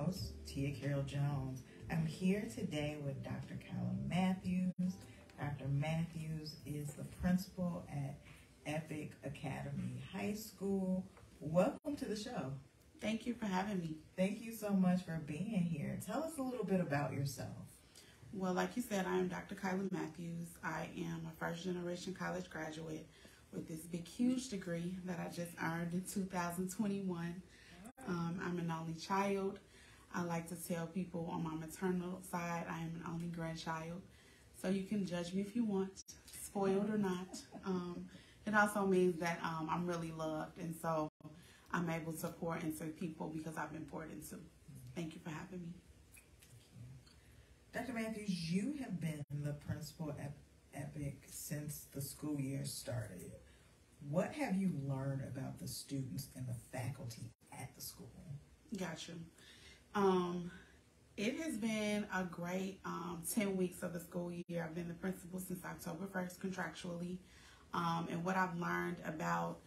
host, Tia Carol Jones. I'm here today with Dr. Kyla Mathews. Dr. Mathews is the principal at Epic Academy High School. Welcome to the show. Thank you for having me. Thank you so much for being here. Tell us a little bit about yourself. Well, like you said, I am Dr. Kyla Mathews. I am a first-generation college graduate with this big, huge degree that I just earned in 2021. I'm an only child. I like to tell people on my maternal side, I am an only grandchild. So you can judge me if you want, spoiled or not. It also means that I'm really loved, and so I'm able to pour into people because I've been poured into. Thank you for having me. Dr. Mathews, you have been the principal at Epic since the school year started. What have you learned about the students and the faculty at the school? Gotcha. It has been a great 10 weeks of the school year. I've been the principal since October 1st contractually. And what I've learned about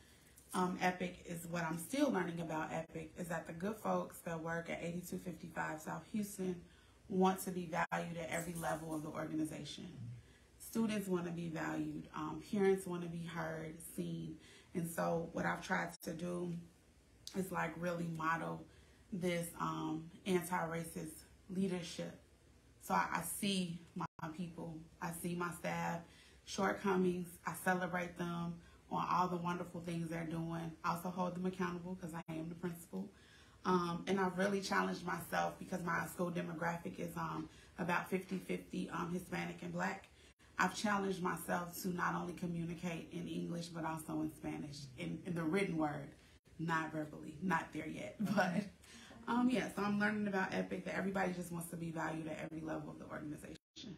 Epic is what I'm still learning about Epic is that the good folks that work at 8255 South Houston want to be valued at every level of the organization. Students want to be valued. Parents want to be heard, seen. And so what I've tried to do is like really model this anti-racist leadership. So I see my people, I see my staff, shortcomings, I celebrate them on all the wonderful things they're doing. I also hold them accountable because I am the principal. And I've really challenged myself because my school demographic is about 50-50 Hispanic and Black. I've challenged myself to not only communicate in English, but also in Spanish, in the written word, not verbally, not there yet. But yeah, so I'm learning about Epic, that everybody just wants to be valued at every level of the organization.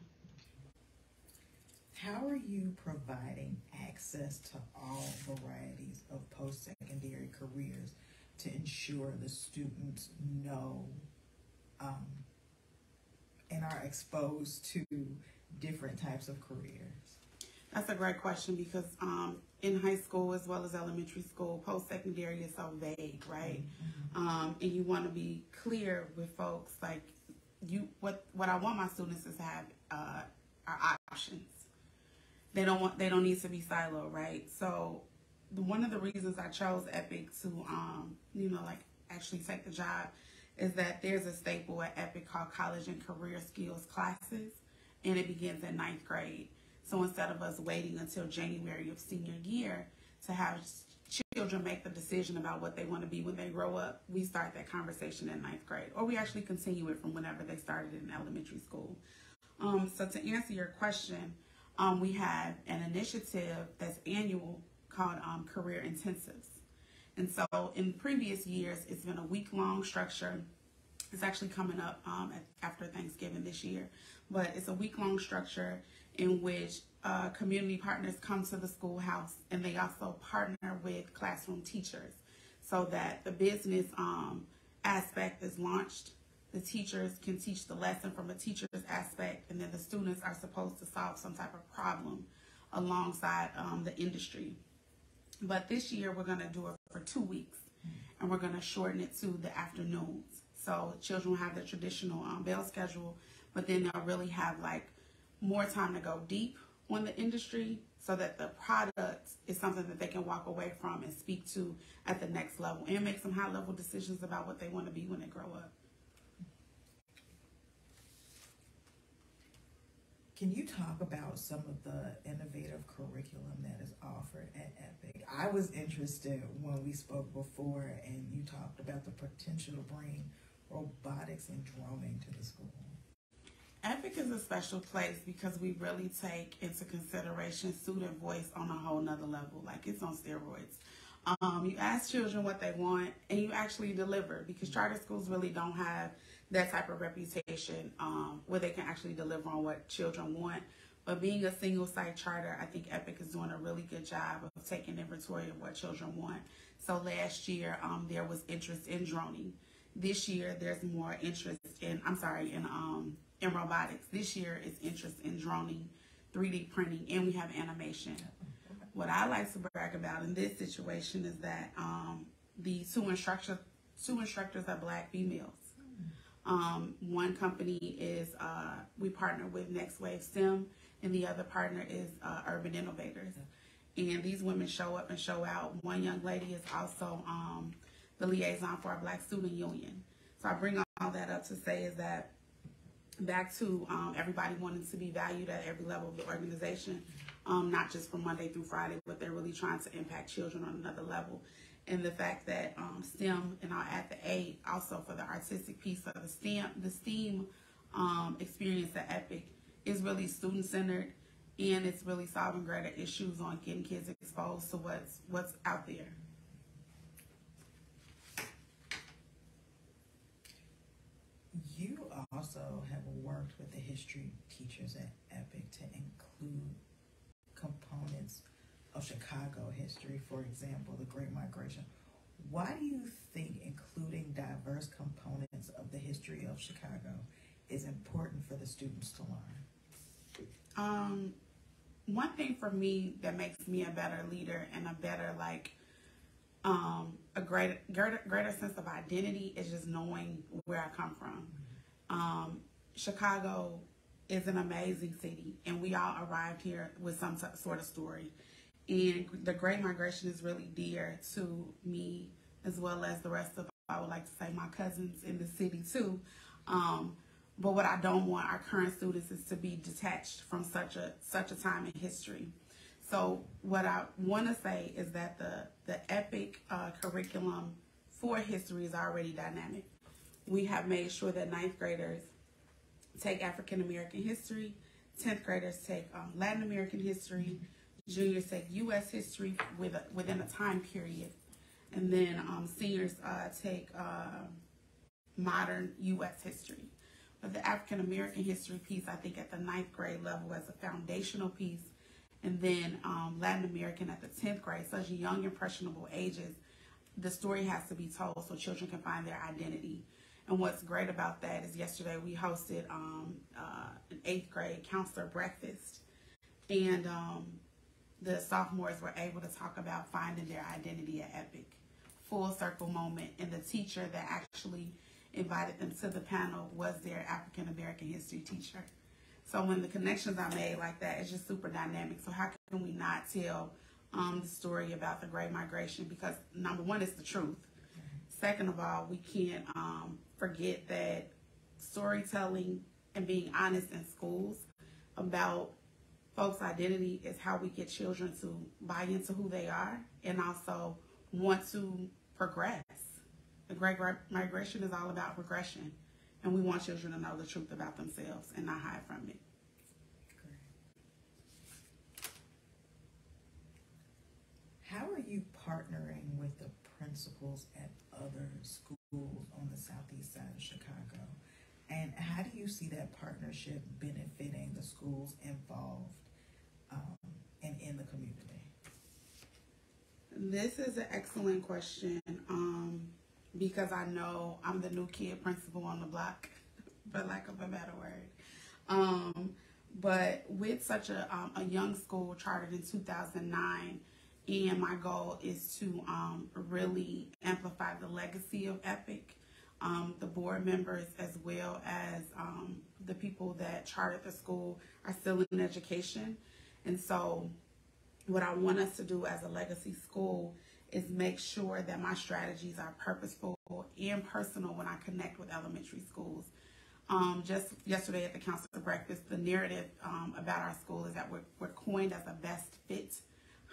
How are you providing access to all varieties of post-secondary careers to ensure the students know and are exposed to different types of careers? That's a great question because in high school as well as elementary school, post-secondary is so vague, right? And you want to be clear with folks, like what I want my students is to have are options. They don't need to be siloed, right? So one of the reasons I chose Epic to actually take the job is that there's a staple at Epic called College and Career Skills classes, and it begins in 9th grade. So instead of us waiting until January of senior year to have children make the decision about what they want to be when they grow up, we start that conversation in 9th grade, or we actually continue it from whenever they started in elementary school. So to answer your question, we have an initiative that's annual called Career Intensives. And so in previous years, it's been a week-long structure. It's actually coming up after Thanksgiving this year. But it's a week-long structure in which community partners come to the schoolhouse, and they also partner with classroom teachers so that the business aspect is launched. The teachers can teach the lesson from a teacher's aspect, and then the students are supposed to solve some type of problem alongside the industry. But this year, we're going to do it for 2 weeks, and we're going to shorten it to the afternoons. So children will have the traditional bell schedule, but then they'll really have like more time to go deep on the industry so that the product is something that they can walk away from and speak to at the next level and make some high-level decisions about what they want to be when they grow up. Can you talk about some of the innovative curriculum that is offered at Epic? I was interested when we spoke before and you talked about the potential to bring robotics and droning to the school. Epic is a special place because we really take into consideration student voice on a whole nother level, like it's on steroids. You ask children what they want and you actually deliver, because charter schools really don't have that type of reputation where they can actually deliver on what children want. But being a single site charter, I think Epic is doing a really good job of taking inventory of what children want. So last year there was interest in droning. This year there's more interest in robotics. This year is interest in droning, 3D printing, and we have animation. What I like to brag about in this situation is that the two instructors are Black females. One company is we partner with Next Wave STEM, and the other partner is Urban Innovators. And these women show up and show out. One young lady is also the liaison for our Black Student Union. So I bring all that up to say is that back to everybody wanting to be valued at every level of the organization, not just from Monday through Friday, but they're really trying to impact children on another level. And the fact that STEM, and I'll add the A also for the artistic piece of the STEAM experience at Epic is really student-centered, and it's really solving greater issues on getting kids exposed to what's out there. You also have worked with the history teachers at Epic to include components of Chicago history, for example, the Great Migration. Why do you think including diverse components of the history of Chicago is important for the students to learn? One thing for me that makes me a better leader and a better, a greater sense of identity is just knowing where I come from. Chicago is an amazing city, and we all arrived here with some sort of story. And the Great Migration is really dear to me, as well as the rest of, I would like to say, my cousins in the city too. But what I don't want our current students is to be detached from such a time in history. So what I want to say is that the Epic curriculum for history is already dynamic. We have made sure that 9th graders take African American history, 10th graders take Latin American history, juniors take U.S. history within a time period, and then seniors take modern U.S. history. But the African American history piece, I think, at the 9th grade level as a foundational piece, and then Latin American at the 10th grade, such young, impressionable ages, the story has to be told so children can find their identity. And what's great about that is yesterday we hosted an 8th grade counselor breakfast, and the sophomores were able to talk about finding their identity at Epic. Full circle moment, and the teacher that actually invited them to the panel was their African American history teacher. So when the connections are made like that, it's just super dynamic. So how can we not tell the story about the Great Migration? Because number one, it's the truth. Second of all, we can't forget that storytelling and being honest in schools about folks' identity is how we get children to buy into who they are and also want to progress. The Great Migration is all about progression, and we want children to know the truth about themselves and not hide from it. How are you partnering with the principals at other schools on the southeast side of Chicago? And how do you see that partnership benefiting the schools involved and in the community? This is an excellent question because I know I'm the new kid principal on the block, for lack of a better word. But with such a young school chartered in 2009, and my goal is to really amplify the legacy of Epic. The board members as well as the people that chartered the school are still in education. And so what I want us to do as a legacy school is make sure that my strategies are purposeful and personal when I connect with elementary schools. Just yesterday at the council breakfast, the narrative about our school is that we're coined as a best fit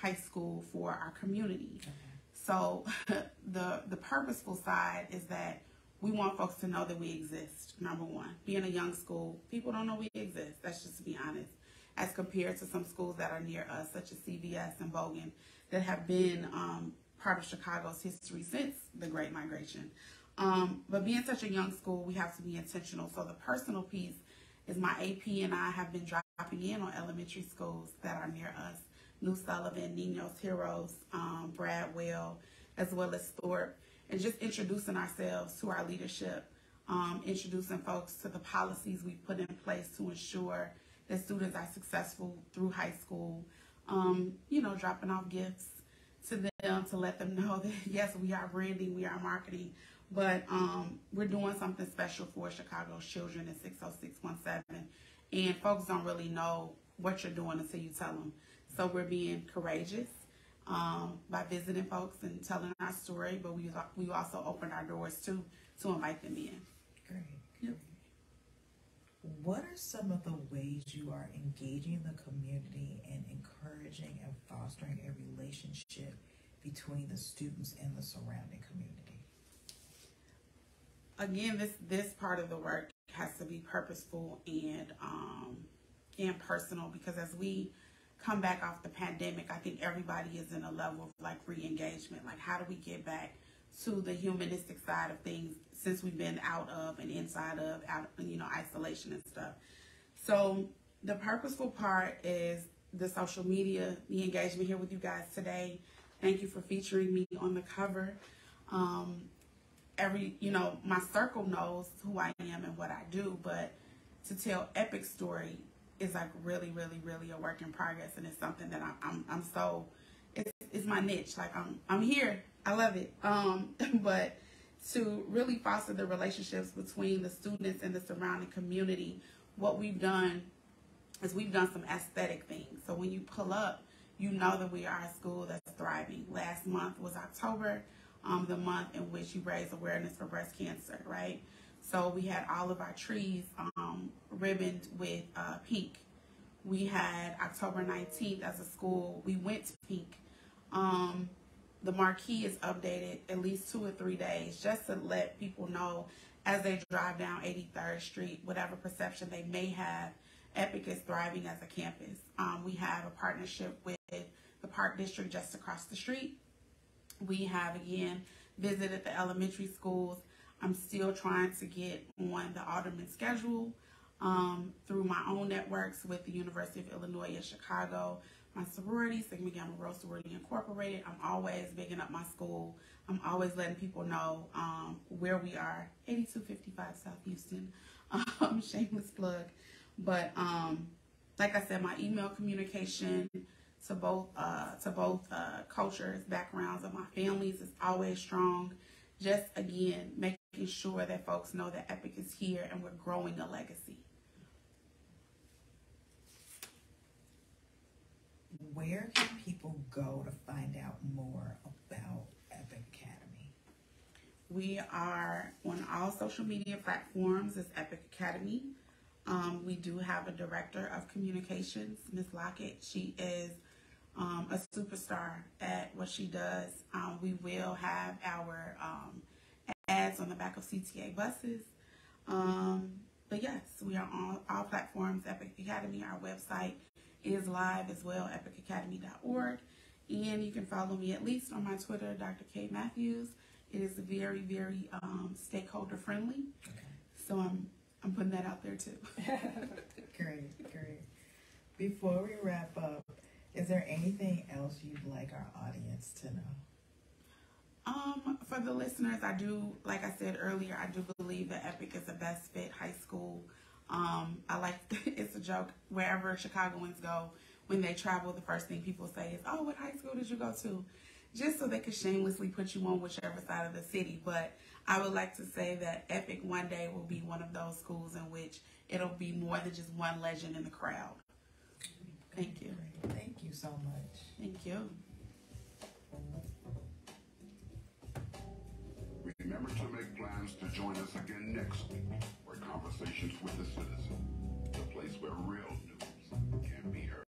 high school for our community. Okay. So the purposeful side is that we want folks to know that we exist, number one. Being a young school, people don't know we exist. That's just to be honest. As compared to some schools that are near us, such as CVS and Bogan, that have been part of Chicago's history since the Great Migration. But being such a young school, we have to be intentional. So the personal piece is my AP and I have been dropping in on elementary schools that are near us. New Sullivan, Niños Heroes, Bradwell, as well as Thorpe, and just introducing ourselves to our leadership, introducing folks to the policies we put in place to ensure that students are successful through high school, dropping off gifts to them to let them know that, yes, we are branding, we are marketing, But we're doing something special for Chicago's children in 60617, and folks don't really know what you're doing until you tell them. So we're being courageous by visiting folks and telling our story, but we also opened our doors to invite them in. Great. Yep. What are some of the ways you are engaging the community and encouraging and fostering a relationship between the students and the surrounding community? Again, this part of the work has to be purposeful and personal, because as we come back off the pandemic, I think everybody is in a level of like re-engagement. Like, how do we get back to the humanistic side of things since we've been out of and inside of isolation and stuff. So the purposeful part is the social media, the engagement here with you guys today. Thank you for featuring me on the cover. My circle knows who I am and what I do, but to tell Epic story is like really, really, really a work in progress, and it's something that I'm so, it's my niche. Like I'm here. I love it. But to really foster the relationships between the students and the surrounding community, what we've done is we've done some aesthetic things. So when you pull up, you know that we are a school that's thriving. Last month was October, the month in which you raise awareness for breast cancer, right? So we had all of our trees ribboned with pink. We had October 19th as a school, we went to pink. The marquee is updated at least 2 or 3 days just to let people know as they drive down 83rd Street, whatever perception they may have, Epic is thriving as a campus. We have a partnership with the Park District just across the street. We have, again, visited the elementary schools. I'm still trying to get on the Alderman schedule through my own networks with the University of Illinois in Chicago, my sorority, Sigma Gamma Rho Sorority Incorporated. I'm always bigging up my school. I'm always letting people know where we are, 8255 South Houston. Shameless plug. But like I said, my email communication to both cultures, backgrounds of my families is always strong. Just, again, making sure that folks know that Epic is here and we're growing a legacy. Where can people go to find out more about Epic Academy? We are on all social media platforms as Epic Academy. We do have a director of communications, Ms. Lockett. She is a superstar at what she does. We will have our ads on the back of CTA buses. But yes, we are on all platforms, Epic Academy. Our website is live as well, epicacademy.org. And you can follow me at least on my Twitter, Dr. Kyla Mathews. It is very, very stakeholder friendly. Okay. So I'm putting that out there too. Great. Before we wrap up, is there anything else you'd like our audience to know? For the listeners, I do, like I said earlier, I do believe that Epic is the best fit high school. I like, it's a joke, wherever Chicagoans go, when they travel, the first thing people say is, oh, what high school did you go to? Just so they could shamelessly put you on whichever side of the city. But I would like to say that Epic one day will be one of those schools in which it'll be more than just one legend in the crowd. Thank you. Great. Thank you so much. Thank you. Remember to make plans to join us again next week.